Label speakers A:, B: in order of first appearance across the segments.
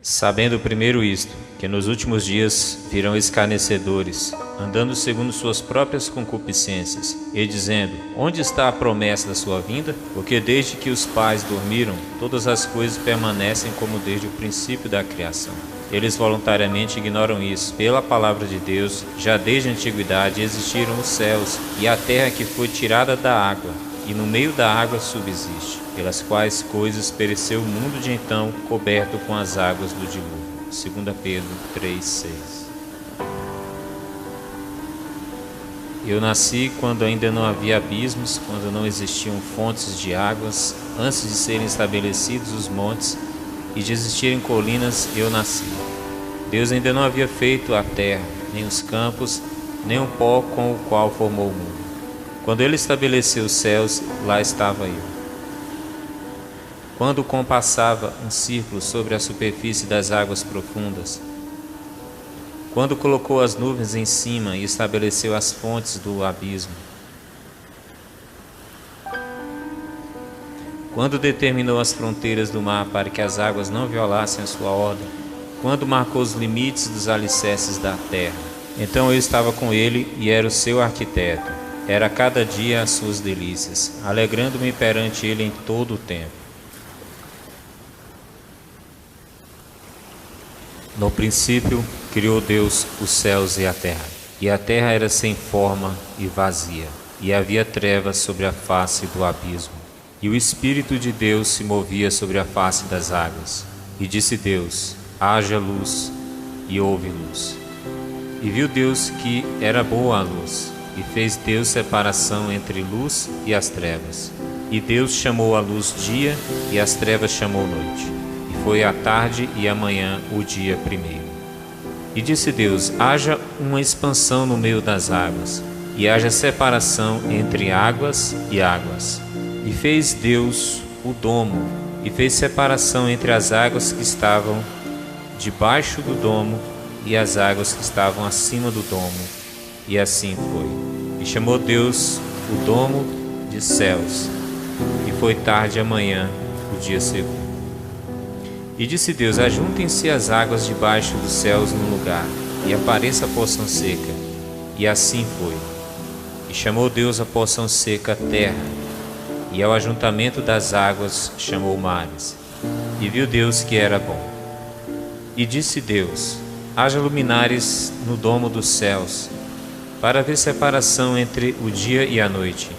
A: Sabendo primeiro isto, que nos últimos dias virão escarnecedores, andando segundo suas próprias concupiscências, e dizendo: onde está a promessa da sua vinda? Porque desde que os pais dormiram, todas as coisas permanecem como desde o princípio da criação. Eles voluntariamente ignoram isso. Pela palavra de Deus, já desde a antiguidade existiram os céus e a terra que foi tirada da água, e no meio da água subsiste, pelas quais coisas pereceu o mundo de então, coberto com as águas do dilúvio. 2 Pedro 3:6. Eu nasci quando ainda não havia abismos, quando não existiam fontes de águas, antes de serem estabelecidos os montes e de existirem colinas, eu nasci. Deus ainda não havia feito a terra, nem os campos, nem o pó com o qual formou o mundo. Quando ele estabeleceu os céus, lá estava eu. Quando compassava um círculo sobre a superfície das águas profundas, quando colocou as nuvens em cima e estabeleceu as fontes do abismo, quando determinou as fronteiras do mar para que as águas não violassem a sua ordem, quando marcou os limites dos alicerces da terra, então eu estava com ele e era o seu arquiteto. Era cada dia as suas delícias, alegrando-me perante ele em todo o tempo. No princípio, criou Deus os céus e a terra era sem forma e vazia, e havia trevas sobre a face do abismo. E o Espírito de Deus se movia sobre a face das águas. E disse Deus: haja luz, e houve luz. E viu Deus que era boa a luz, e fez Deus separação entre luz e as trevas. E Deus chamou a luz dia, e as trevas chamou noite. E foi a tarde e a manhã o dia primeiro. E disse Deus: haja uma expansão no meio das águas, e haja separação entre águas e águas. E fez Deus o domo, e fez separação entre as águas que estavam debaixo do domo e as águas que estavam acima do domo. E assim foi. E chamou Deus o domo de céus. E foi tarde amanhã, o dia segundo. E disse Deus: ajuntem-se as águas debaixo dos céus num lugar, e apareça a porção seca. E assim foi. E chamou Deus a porção seca terra, e ao ajuntamento das águas chamou mares. E viu Deus que era bom. E disse Deus: haja luminares no domo dos céus, para haver separação entre o dia e a noite,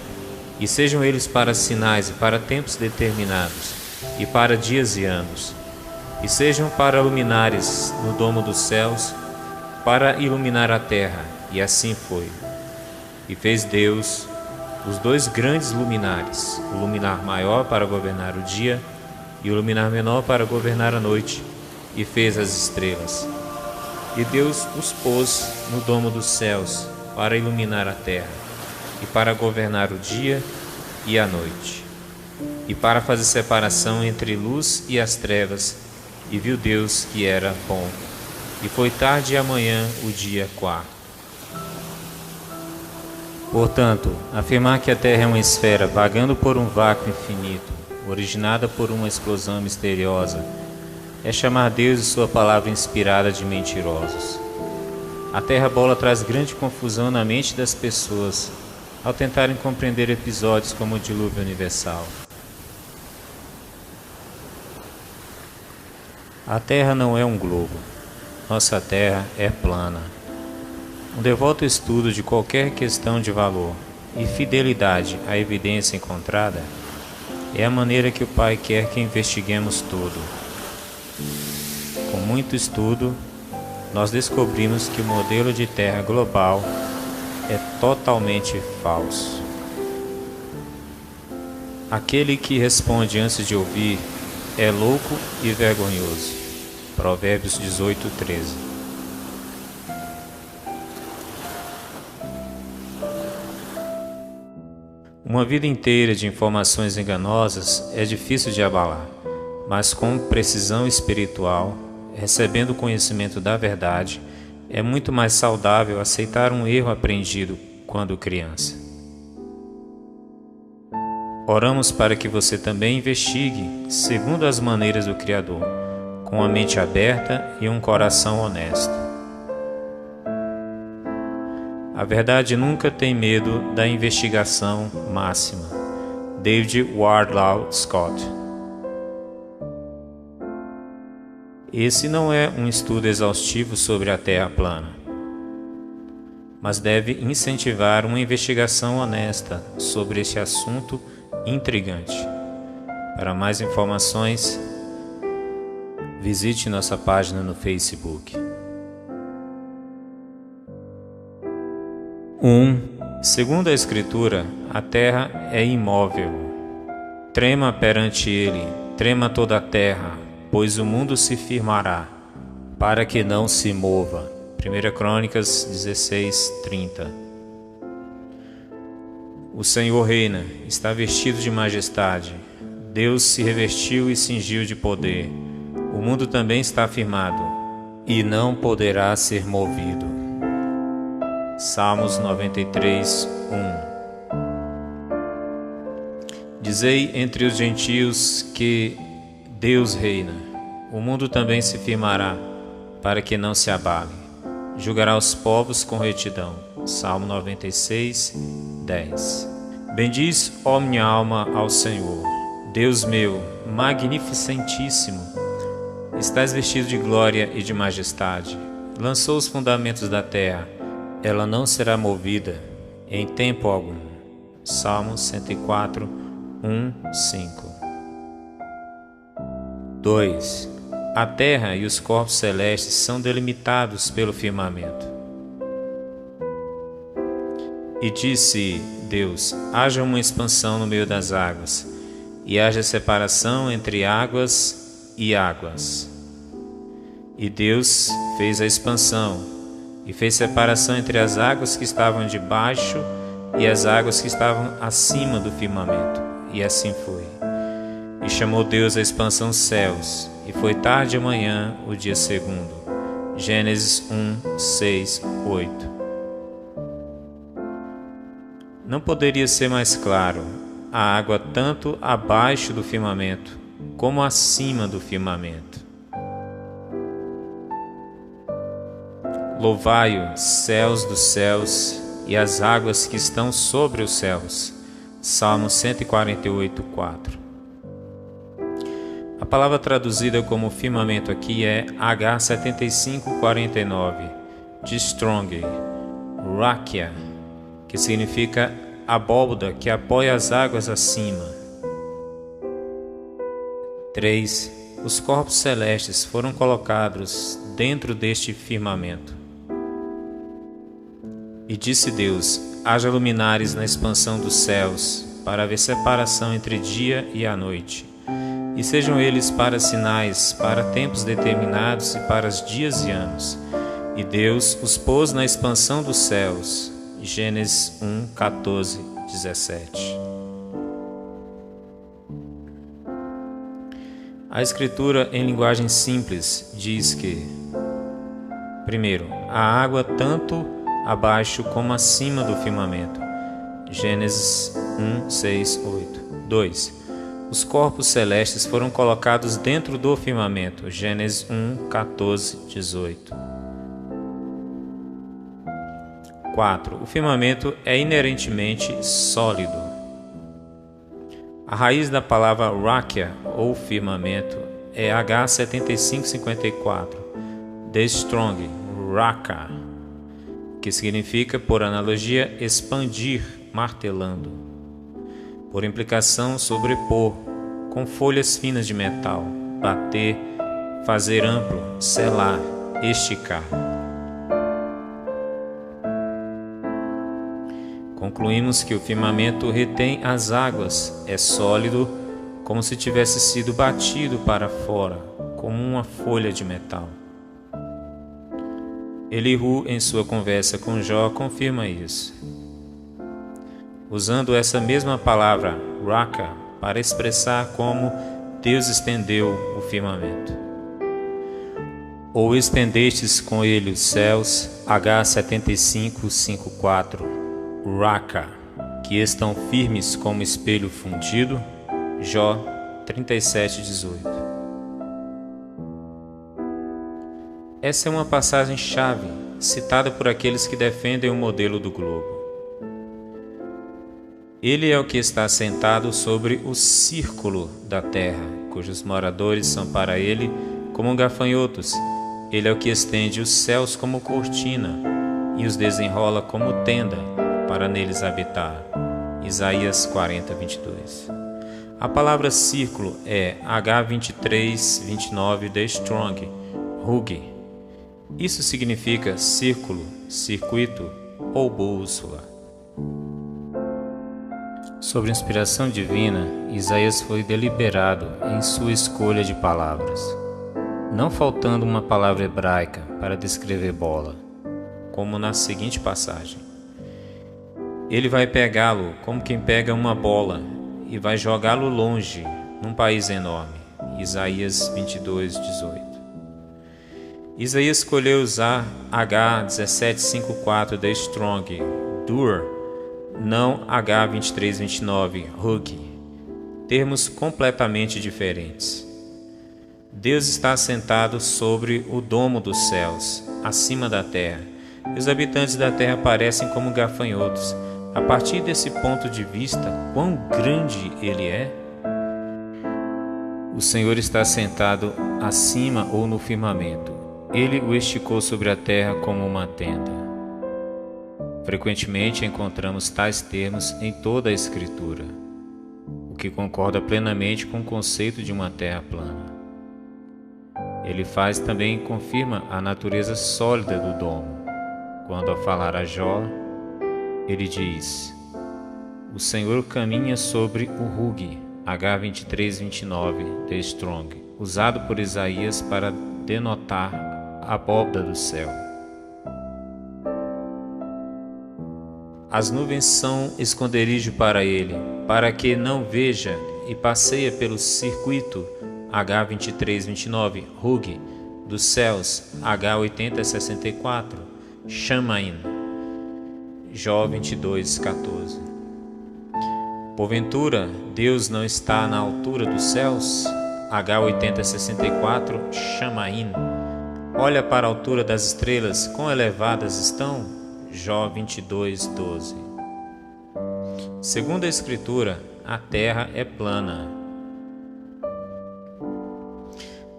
A: e sejam eles para sinais e para tempos determinados, e para dias e anos, e sejam para luminares no domo dos céus, para iluminar a terra. E assim foi. E fez Deus os dois grandes luminares, o luminar maior para governar o dia, e o luminar menor para governar a noite, e fez as estrelas. E Deus os pôs no domo dos céus, para iluminar a terra, e para governar o dia e a noite, e para fazer separação entre luz e as trevas. E viu Deus que era bom. E foi tarde e amanhã o dia quarto. Portanto, afirmar que a Terra é uma esfera vagando por um vácuo infinito, originada por uma explosão misteriosa, é chamar Deus e sua palavra inspirada de mentirosos. A Terra bola traz grande confusão na mente das pessoas ao tentarem compreender episódios como o dilúvio universal. A Terra não é um globo. Nossa Terra é plana. Um devoto estudo de qualquer questão de valor e fidelidade à evidência encontrada é a maneira que o Pai quer que investiguemos tudo. Com muito estudo, nós descobrimos que o modelo de Terra global é totalmente falso. Aquele que responde antes de ouvir é louco e vergonhoso. Provérbios 18:13. Uma vida inteira de informações enganosas é difícil de abalar, mas com precisão espiritual, recebendo o conhecimento da verdade, é muito mais saudável aceitar um erro aprendido quando criança. Oramos para que você também investigue segundo as maneiras do Criador, com a mente aberta e um coração honesto. A verdade nunca tem medo da investigação máxima. David Wardlaw Scott. Esse não é um estudo exaustivo sobre a Terra plana, mas deve incentivar uma investigação honesta sobre este assunto intrigante. Para mais informações, visite nossa página no Facebook. 1. Segundo a Escritura, a terra é imóvel. Trema perante ele, trema toda a terra, pois o mundo se firmará, para que não se mova. 1 Crônicas 16:30. O Senhor reina, está vestido de majestade. Deus se revestiu e cingiu de poder. O mundo também está firmado, e não poderá ser movido. Salmos 93:1. Dizei entre os gentios que Deus reina. O mundo também se firmará, para que não se abale. Julgará os povos com retidão. Salmo 96:10. Bendiz, ó minha alma, ao Senhor. Deus meu, magnificentíssimo, estás vestido de glória e de majestade. Lançou os fundamentos da terra, ela não será movida em tempo algum. Salmo 104:1-5. 2. A terra e os corpos celestes são delimitados pelo firmamento. E disse Deus: haja uma expansão no meio das águas, e haja separação entre águas e águas. E Deus fez a expansão, e fez separação entre as águas que estavam debaixo e as águas que estavam acima do firmamento. E assim foi. E chamou Deus a expansão céus, e foi tarde de manhã o dia segundo. Gênesis 1:6-8. Não poderia ser mais claro: a água tanto abaixo do firmamento como acima do firmamento. Louvai-o, céus dos céus, e as águas que estão sobre os céus. Salmo 148:4. A palavra traduzida como firmamento aqui é H7549, de Strong, Rakia, que significa abóboda que apoia as águas acima. 3. Os corpos celestes foram colocados dentro deste firmamento. E disse Deus: haja luminares na expansão dos céus, para haver separação entre dia e a noite. E sejam eles para sinais, para tempos determinados e para os dias e anos. E Deus os pôs na expansão dos céus. Gênesis 1:14-17. A Escritura, em linguagem simples, diz que: primeiro, a água tanto abaixo como acima do firmamento. Gênesis 1:6-8. 2. Os corpos celestes foram colocados dentro do firmamento. Gênesis 1:14-18. 4. O firmamento é inerentemente sólido. A raiz da palavra rakia, ou firmamento, é H7554, de Strong, raka, que significa, por analogia, expandir, martelando. Por implicação, sobrepor, com folhas finas de metal, bater, fazer amplo, selar, esticar. Concluímos que o firmamento retém as águas, é sólido, como se tivesse sido batido para fora, como uma folha de metal. Elihu, em sua conversa com Jó, confirma isso, usando essa mesma palavra, raka, para expressar como Deus estendeu o firmamento. Ou estendestes com ele os céus, H7554, raka, que estão firmes como espelho fundido, Jó 37:18. Essa é uma passagem-chave, citada por aqueles que defendem o modelo do globo. Ele é o que está sentado sobre o círculo da terra, cujos moradores são para ele como gafanhotos. Ele é o que estende os céus como cortina e os desenrola como tenda para neles habitar. Isaías 40, 22. A palavra círculo é H2329 The Strong, Hug. Isso significa círculo, circuito ou bússola. Sobre inspiração divina, Isaías foi deliberado em sua escolha de palavras, não faltando uma palavra hebraica para descrever bola, como na seguinte passagem. Ele vai pegá-lo como quem pega uma bola e vai jogá-lo longe, num país enorme. Isaías 22, 18. Isaías escolheu usar H1754 The Strong, Dur, não H2329, Hug, termos completamente diferentes. Deus está assentado sobre o domo dos céus, acima da terra, e os habitantes da terra parecem como gafanhotos. A partir desse ponto de vista, quão grande Ele é? O Senhor está sentado acima ou no firmamento. Ele o esticou sobre a terra como uma tenda. Frequentemente encontramos tais termos em toda a Escritura, o que concorda plenamente com o conceito de uma terra plana. Ele também confirma a natureza sólida do domo. Quando, ao falar a Jó, ele diz: o Senhor caminha sobre o Hug, H2329 The Strong, usado por Isaías para denotar a abóbada do céu. As nuvens são esconderijo para ele, para que não veja, e passeia pelo circuito H2329 Hug dos céus, H8064 Shamaim, Jó 22:14. Porventura, Deus não está na altura dos céus, H8064 Shamaim. Olha para a altura das estrelas, quão elevadas estão, Jó 22:12. Segundo a Escritura, a terra é plana.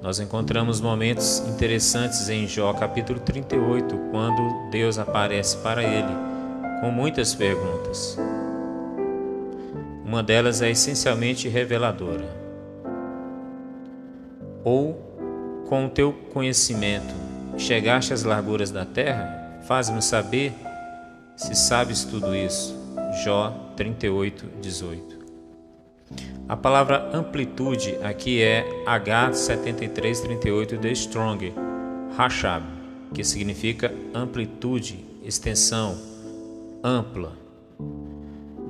A: Nós encontramos momentos interessantes em Jó capítulo 38, quando Deus aparece para ele com muitas perguntas. Uma delas é essencialmente reveladora. Ou, com o teu conhecimento, chegaste às larguras da terra? Faz-me saber se sabes tudo isso. Jó 38:18. A palavra amplitude aqui é H7338 The Strong, Hashab, que significa amplitude, extensão, ampla.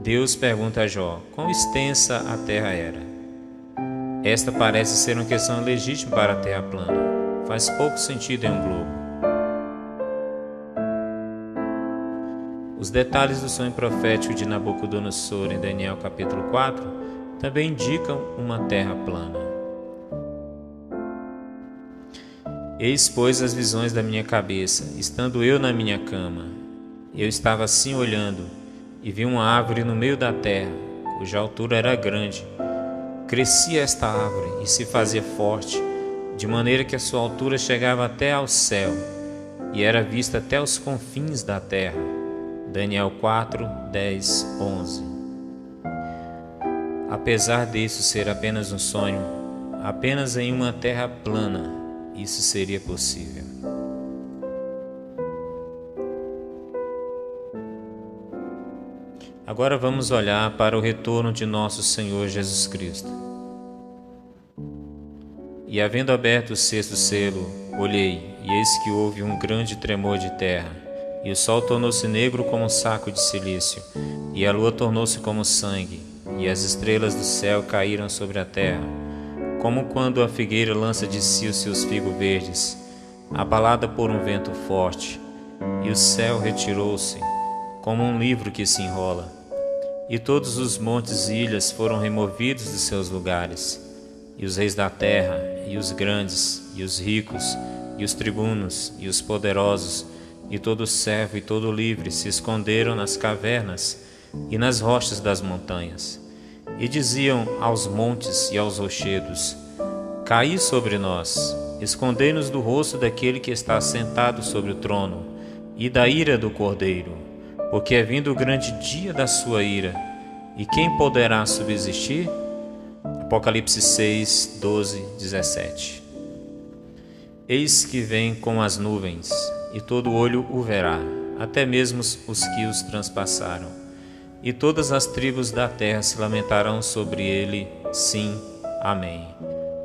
A: Deus pergunta a Jó quão extensa a terra era. Esta parece ser uma questão legítima para a terra plana. Faz pouco sentido em um globo. Os detalhes do sonho profético de Nabucodonosor em Daniel capítulo 4 também indicam uma terra plana. Eis, pois, as visões da minha cabeça, estando eu na minha cama. Eu estava assim olhando, e vi uma árvore no meio da terra, cuja altura era grande. Crescia esta árvore e se fazia forte, de maneira que a sua altura chegava até ao céu, e era vista até os confins da terra. Daniel 4, 10, 11. Apesar disso ser apenas um sonho, apenas em uma terra plana, isso seria possível. Agora vamos olhar para o retorno de nosso Senhor Jesus Cristo. E havendo aberto o sexto selo, olhei, e eis que houve um grande tremor de terra, e o sol tornou-se negro como um saco de cilício, e a lua tornou-se como sangue, e as estrelas do céu caíram sobre a terra, como quando a figueira lança de si os seus figos verdes, abalada por um vento forte, e o céu retirou-se, como um livro que se enrola, e todos os montes e ilhas foram removidos de seus lugares, e os reis da terra, e os grandes, e os ricos, e os tribunos, e os poderosos, e todo servo e todo livre se esconderam nas cavernas e nas rochas das montanhas, e diziam aos montes e aos rochedos: Caí sobre nós, escondei-nos do rosto daquele que está sentado sobre o trono, e da ira do Cordeiro, porque é vindo o grande dia da sua ira, e quem poderá subsistir? Apocalipse 6, 12, 17. Eis que vem com as nuvens, e todo olho o verá, até mesmo os que os transpassaram. E todas as tribos da terra se lamentarão sobre ele. Sim, amém.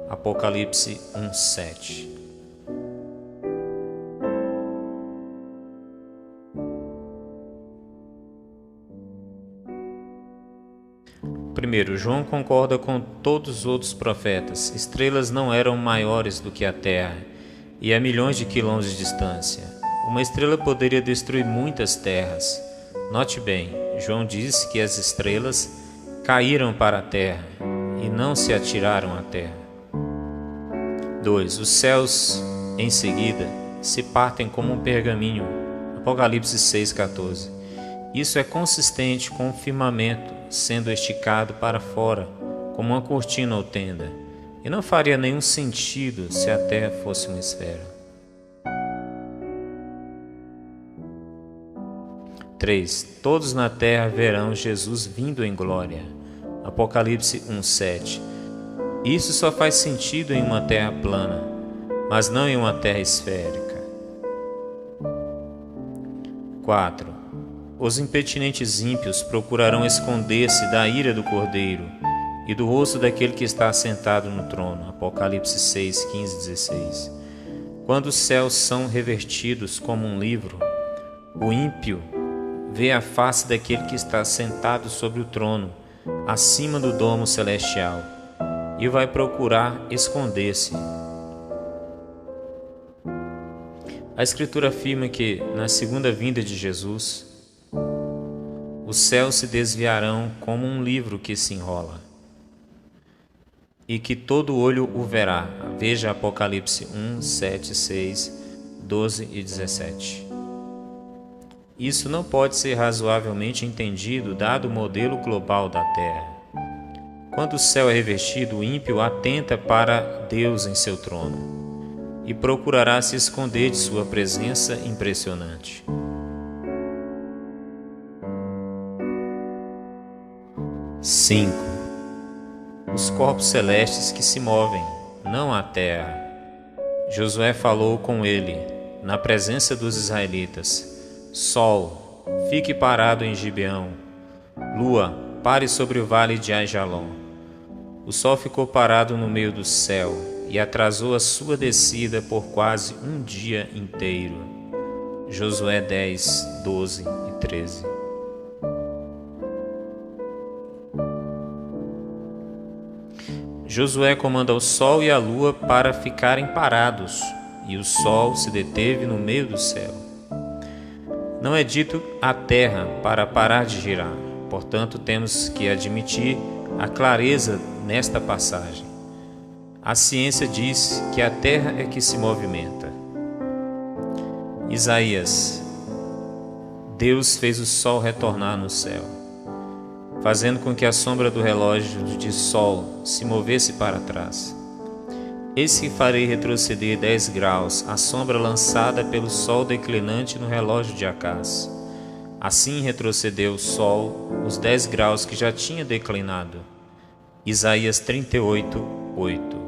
A: Apocalipse 1, 7. Primeiro, João concorda com todos os outros profetas. Estrelas não eram maiores do que a Terra e a milhões de quilômetros de distância. Uma estrela poderia destruir muitas terras. Note bem, João diz que as estrelas caíram para a terra e não se atiraram à terra. 2. Os céus, em seguida, se partem como um pergaminho. Apocalipse 6,14. Isso é consistente com o firmamento sendo esticado para fora, como uma cortina ou tenda, e não faria nenhum sentido se a terra fosse uma esfera. 3. Todos na terra verão Jesus vindo em glória. Apocalipse 1,7. Isso só faz sentido em uma terra plana, mas não em uma terra esférica. 4. Os impertinentes ímpios procurarão esconder-se da ira do Cordeiro e do rosto daquele que está assentado no trono. Apocalipse 6, 15, 16. Quando os céus são revertidos como um livro, o ímpio vê a face daquele que está sentado sobre o trono, acima do domo celestial, e vai procurar esconder-se. A Escritura afirma que, na segunda vinda de Jesus, os céus se desviarão como um livro que se enrola, e que todo olho o verá. Veja Apocalipse 1, 7, 6, 12 e 17. Isso não pode ser razoavelmente entendido dado o modelo global da Terra. Quando o céu é revestido, o ímpio atenta para Deus em seu trono e procurará se esconder de sua presença impressionante. 5. Os corpos celestes que se movem, não a terra. Josué falou com ele, na presença dos israelitas: Sol, fique parado em Gibeão. Lua, pare sobre o vale de Aijalon. O sol ficou parado no meio do céu e atrasou a sua descida por quase um dia inteiro. Josué 10, 12 e 13. Josué comanda o sol e a lua para ficarem parados, e o sol se deteve no meio do céu. Não é dito a terra para parar de girar, portanto temos que admitir a clareza nesta passagem. A ciência diz que a terra é que se movimenta. Isaías: Deus fez o sol retornar no céu, fazendo com que a sombra do relógio de sol se movesse para trás. Eis que farei retroceder 10 graus a sombra lançada pelo sol declinante no relógio de Acás. Assim retrocedeu o sol os 10 graus que já tinha declinado. Isaías 38, 8.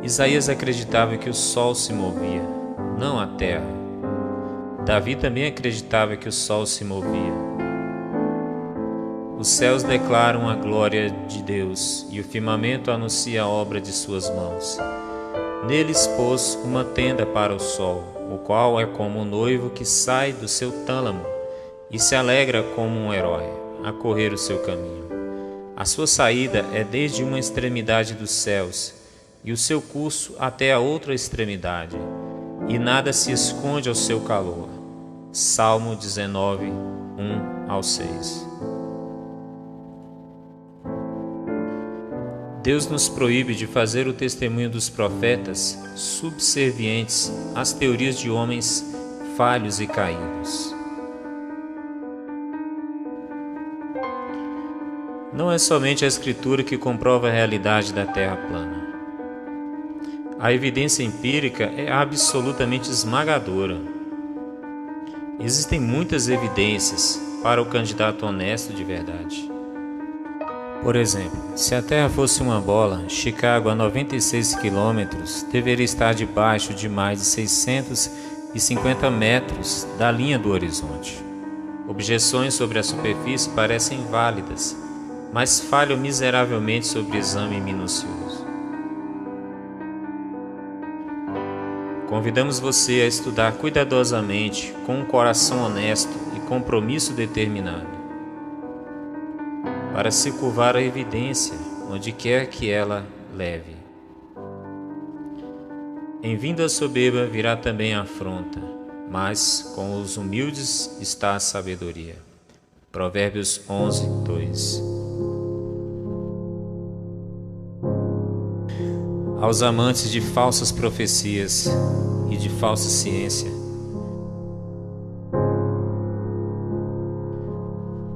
A: Isaías acreditava que o sol se movia, não a terra. Davi também acreditava que o sol se movia. Os céus declaram a glória de Deus, e o firmamento anuncia a obra de suas mãos. Neles pôs uma tenda para o sol, o qual é como um noivo que sai do seu tálamo e se alegra como um herói a correr o seu caminho. A sua saída é desde uma extremidade dos céus e o seu curso até a outra extremidade, e nada se esconde ao seu calor. Salmo 19, 1 ao 6. Deus nos proíbe de fazer o testemunho dos profetas subservientes às teorias de homens falhos e caídos. Não é somente a Escritura que comprova a realidade da Terra plana. A evidência empírica é absolutamente esmagadora. Existem muitas evidências para o candidato honesto de verdade. Por exemplo, se a Terra fosse uma bola, Chicago, a 96 quilômetros, deveria estar debaixo de mais de 650 metros da linha do horizonte. Objeções sobre a superfície parecem válidas, mas falham miseravelmente sobre exame minucioso. Convidamos você a estudar cuidadosamente, com um coração honesto e compromisso determinado, para se curvar a evidência, onde quer que ela leve. Em vindo a soberba virá também a afronta, mas com os humildes está a sabedoria. Provérbios 11, 2. Aos amantes de falsas profecias e de falsa ciência,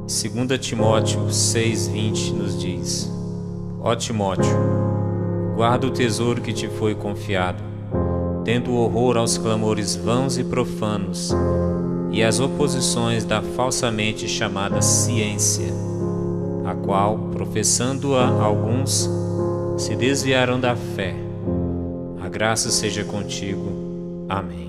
A: 2 Timóteo 6,20 nos diz: Ó Timóteo, guarda o tesouro que te foi confiado, tendo horror aos clamores vãos e profanos e às oposições da falsamente chamada ciência, a qual, professando-a alguns, se desviaram da fé. A graça seja contigo. Amém.